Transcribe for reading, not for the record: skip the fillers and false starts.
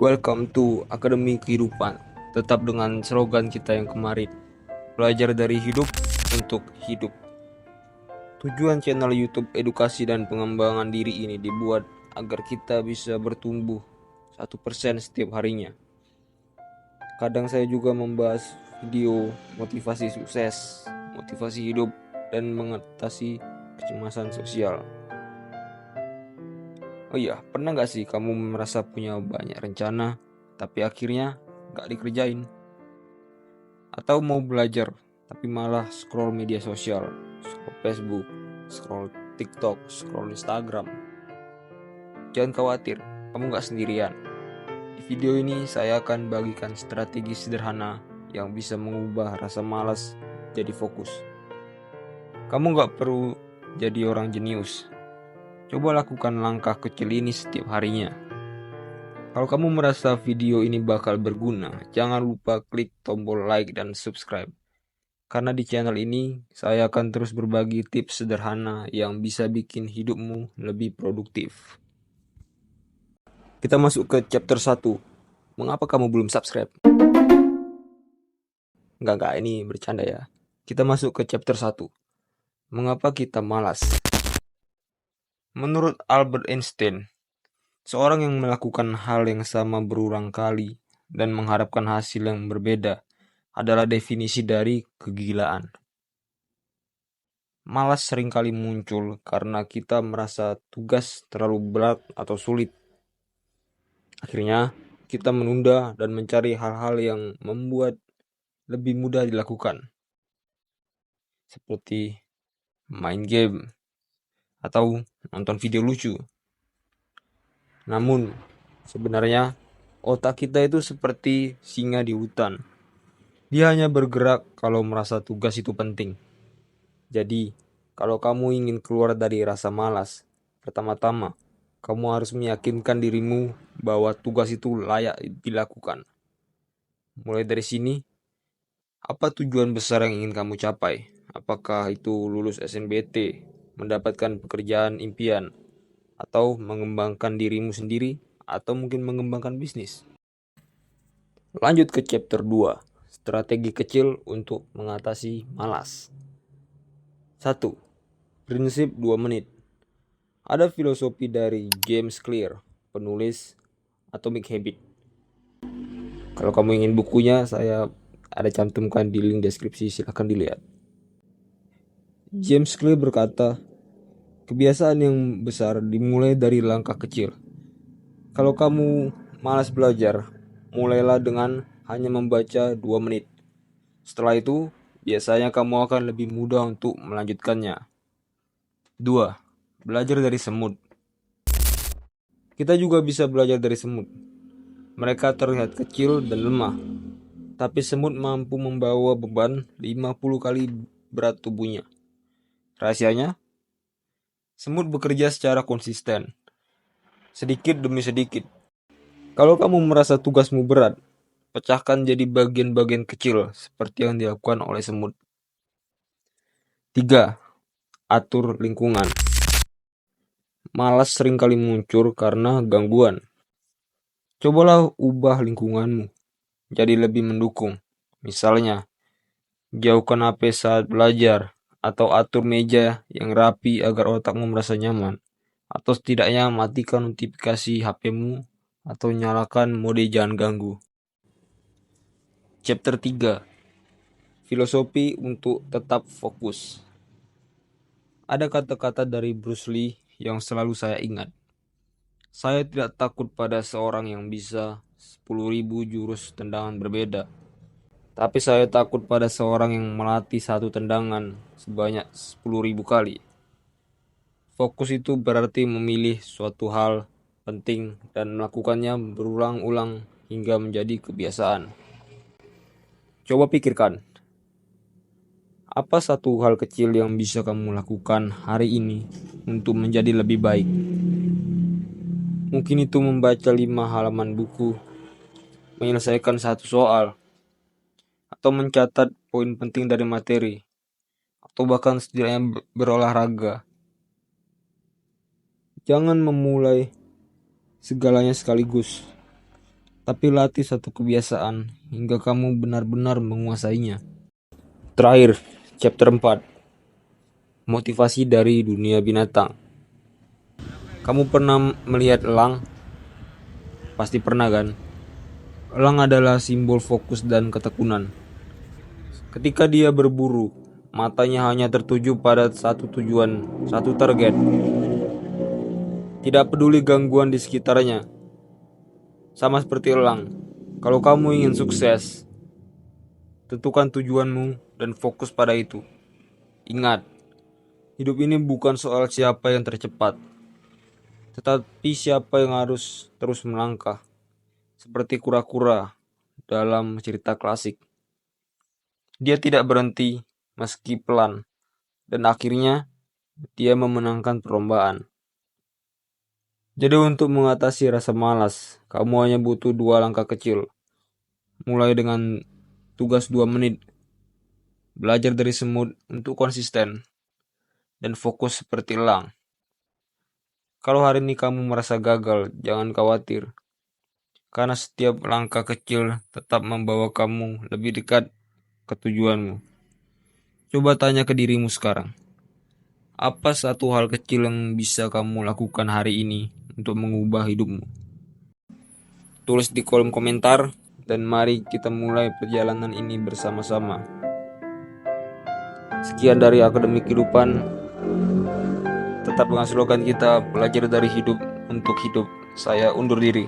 Welcome to Akademi Kehidupan. Tetap dengan slogan kita yang kemarin, belajar dari hidup untuk hidup. Tujuan channel YouTube edukasi dan pengembangan diri ini dibuat agar kita bisa bertumbuh 1% setiap harinya. Kadang saya juga membahas video motivasi sukses, motivasi hidup, dan mengatasi kecemasan sosial. Oh iya, pernah gak sih kamu merasa punya banyak rencana, tapi akhirnya gak dikerjain? Atau mau belajar, tapi malah scroll media sosial, scroll Facebook, scroll TikTok, scroll Instagram? Jangan khawatir, kamu gak sendirian. Di video ini saya akan bagikan strategi sederhana yang bisa mengubah rasa malas jadi fokus. Kamu gak perlu jadi orang jenius. Coba lakukan langkah kecil ini setiap harinya. Kalau kamu merasa video ini bakal berguna, jangan lupa klik tombol like dan subscribe. Karena di channel ini, saya akan terus berbagi tips sederhana yang bisa bikin hidupmu lebih produktif. Kita masuk ke chapter 1. Mengapa kamu belum subscribe? Enggak, ini bercanda ya. Kita masuk ke chapter 1. Mengapa kita malas? Menurut Albert Einstein, seorang yang melakukan hal yang sama berulang kali dan mengharapkan hasil yang berbeda adalah definisi dari kegilaan. Malas seringkali muncul karena kita merasa tugas terlalu berat atau sulit. Akhirnya, kita menunda dan mencari hal-hal yang membuat lebih mudah dilakukan, seperti main game atau nonton video lucu. Namun, sebenarnya otak kita itu seperti singa di hutan. Dia hanya bergerak kalau merasa tugas itu penting. Jadi, kalau kamu ingin keluar dari rasa malas, pertama-tama, kamu harus meyakinkan dirimu bahwa tugas itu layak dilakukan. Mulai dari sini, apa tujuan besar yang ingin kamu capai? Apakah itu lulus SNBT, mendapatkan pekerjaan impian, atau mengembangkan dirimu sendiri, atau mungkin mengembangkan bisnis? Lanjut ke chapter 2, strategi kecil untuk mengatasi malas. 1. Prinsip 2 menit. Ada filosofi dari James Clear, penulis Atomic Habit. Kalau kamu ingin bukunya, saya ada cantumkan di link deskripsi, silahkan dilihat. James Clear berkata, kebiasaan yang besar dimulai dari langkah kecil. Kalau kamu malas belajar, mulailah dengan hanya membaca 2 menit. Setelah itu, biasanya kamu akan lebih mudah untuk melanjutkannya. 2. Belajar dari semut. Kita juga bisa belajar dari semut. Mereka terlihat kecil dan lemah, tapi semut mampu membawa beban 50 kali berat tubuhnya. Rahasianya? Semut bekerja secara konsisten, sedikit demi sedikit. Kalau kamu merasa tugasmu berat, pecahkan jadi bagian-bagian kecil seperti yang dilakukan oleh semut. 3. Atur lingkungan. Malas seringkali muncul karena gangguan. Cobalah ubah lingkunganmu jadi lebih mendukung. Misalnya, jauhkan HP saat belajar, atau atur meja yang rapi agar otakmu merasa nyaman. Atau setidaknya matikan notifikasi HP-mu atau nyalakan mode jangan ganggu. Chapter 3. Filosofi untuk tetap fokus. Ada kata-kata dari Bruce Lee yang selalu saya ingat. Saya tidak takut pada seorang yang bisa 10.000 jurus tendangan berbeda. Tapi saya takut pada seorang yang melatih satu tendangan sebanyak 10.000 kali. Fokus itu berarti memilih suatu hal penting dan melakukannya berulang-ulang hingga menjadi kebiasaan. Coba pikirkan, apa satu hal kecil yang bisa kamu lakukan hari ini untuk menjadi lebih baik? Mungkin itu membaca 5 halaman buku, menyelesaikan satu soal, atau mencatat poin penting dari materi, atau bahkan setidaknya berolahraga. Jangan memulai segalanya sekaligus. tapi latih satu kebiasaan hingga kamu benar-benar menguasainya. Terakhir, chapter 4. Motivasi dari dunia binatang. Kamu pernah melihat elang? Pasti pernah kan? Elang adalah simbol fokus dan ketekunan. Ketika dia berburu, matanya hanya tertuju pada satu tujuan, satu target. Tidak peduli gangguan di sekitarnya. Sama seperti elang, kalau kamu ingin sukses, tentukan tujuanmu dan fokus pada itu. Ingat, hidup ini bukan soal siapa yang tercepat, tetapi siapa yang harus terus melangkah. Seperti kura-kura dalam cerita klasik. Dia tidak berhenti meski pelan, dan akhirnya dia memenangkan perlombaan. Jadi untuk mengatasi rasa malas, kamu hanya butuh 2 langkah kecil. Mulai dengan tugas 2 menit, belajar dari semut untuk konsisten, dan fokus seperti elang. Kalau hari ini kamu merasa gagal, jangan khawatir. Karena setiap langkah kecil tetap membawa kamu lebih dekat ke tujuanmu. Coba tanya ke dirimu sekarang. Apa satu hal kecil yang bisa kamu lakukan hari ini untuk mengubah hidupmu? Tulis di kolom komentar dan mari kita mulai perjalanan ini bersama-sama. Sekian dari Akademi Kehidupan. Tetap dengan slogan kita, belajar dari hidup untuk hidup. Saya undur diri.